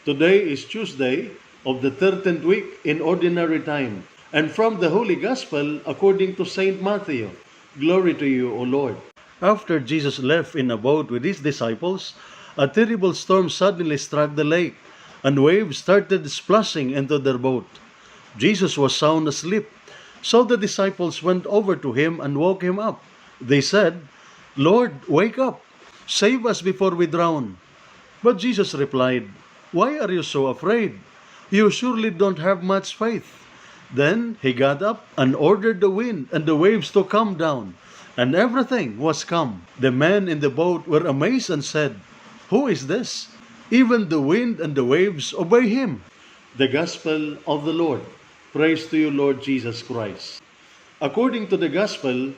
Today is Tuesday of the 13th week in ordinary time. And from the Holy Gospel according to Saint Matthew. Glory to you, O Lord. After Jesus left in a boat with his disciples, a terrible storm suddenly struck the lake, and waves started splashing into their boat. Jesus was sound asleep, so the disciples went over to him and woke him up. They said, "Lord, wake up! Save us before we drown." But Jesus replied, "Why are you so afraid? You surely don't have much faith." Then he got up and ordered the wind and the waves to come down, and everything was calm. The men in the boat were amazed and said, "Who is this? Even the wind and the waves obey him." The Gospel of the Lord. Praise to you, Lord Jesus Christ. According to the Gospel,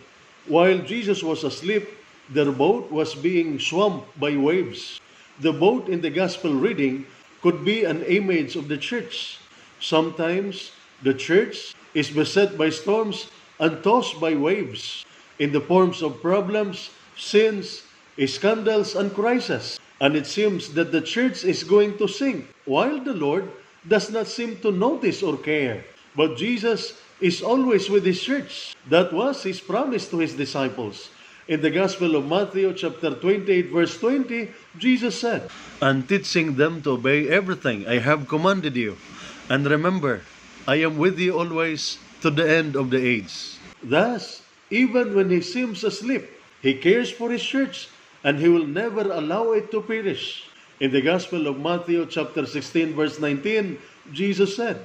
while Jesus was asleep, their boat was being swamped by waves. The boat in the Gospel reading could be an image of the church. Sometimes, the church is beset by storms and tossed by waves in the forms of problems, sins, scandals, and crises. And it seems that the church is going to sink, while the Lord does not seem to notice or care. But Jesus is always with his church. That was his promise to his disciples. In the Gospel of Matthew chapter 28 verse 20, Jesus said, "And teaching them to obey everything I have commanded you. And remember, I am with you always to the end of the age." Thus, even when he seems asleep, he cares for his church, and he will never allow it to perish. In the Gospel of Matthew chapter 16 verse 19, Jesus said,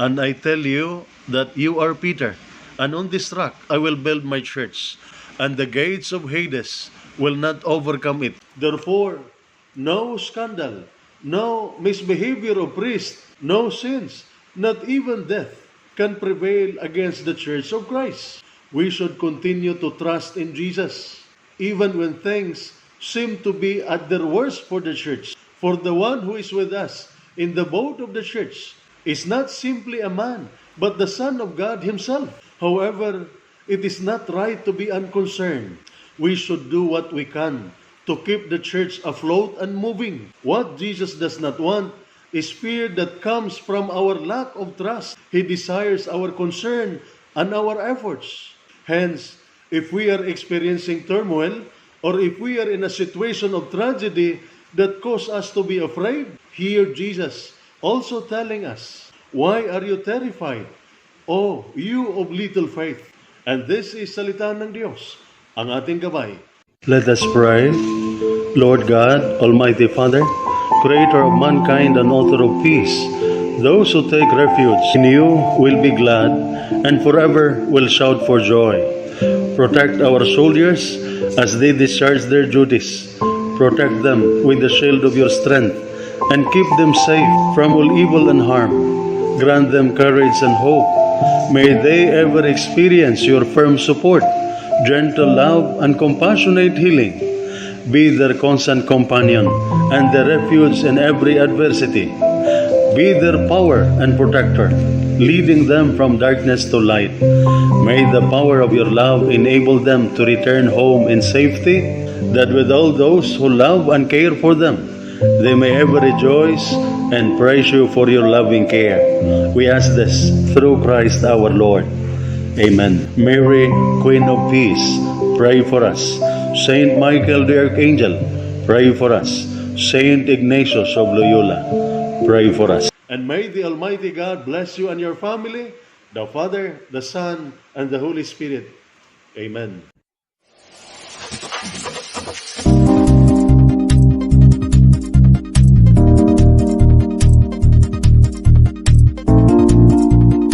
"And I tell you that you are Peter, and on this rock I will build my church, and the gates of Hades will not overcome it." Therefore, no scandal, no misbehavior of priests, no sins, not even death can prevail against the church of Christ. We should continue to trust in Jesus, even when things seem to be at their worst for the church. For the one who is with us in the boat of the church is not simply a man, but the Son of God himself. However, it is not right to be unconcerned. We should do what we can to keep the church afloat and moving. What Jesus does not want is fear that comes from our lack of trust. He desires our concern and our efforts. Hence, if we are experiencing turmoil, or if we are in a situation of tragedy that causes us to be afraid, hear Jesus also telling us, "Why are you terrified, O you of little faith?" And this is salita ng Diyos, ang ating gabay. Let us pray. Lord God, Almighty Father, Creator of mankind and author of peace, those who take refuge in you will be glad and forever will shout for joy. Protect our soldiers as they discharge their duties. Protect them with the shield of your strength and keep them safe from all evil and harm. Grant them courage and hope. May they ever experience your firm support, gentle love, and compassionate healing. Be their constant companion and their refuge in every adversity. Be their power and protector, leading them from darkness to light. May the power of your love enable them to return home in safety, that with all those who love and care for them, they may ever rejoice and praise you for your loving care. We ask this through Christ our Lord. Amen. Mary, Queen of Peace, pray for us. Saint Michael the Archangel, pray for us. Saint Ignatius of Loyola, pray for us. And may the Almighty God bless you and your family, the Father, the Son, and the Holy Spirit. Amen.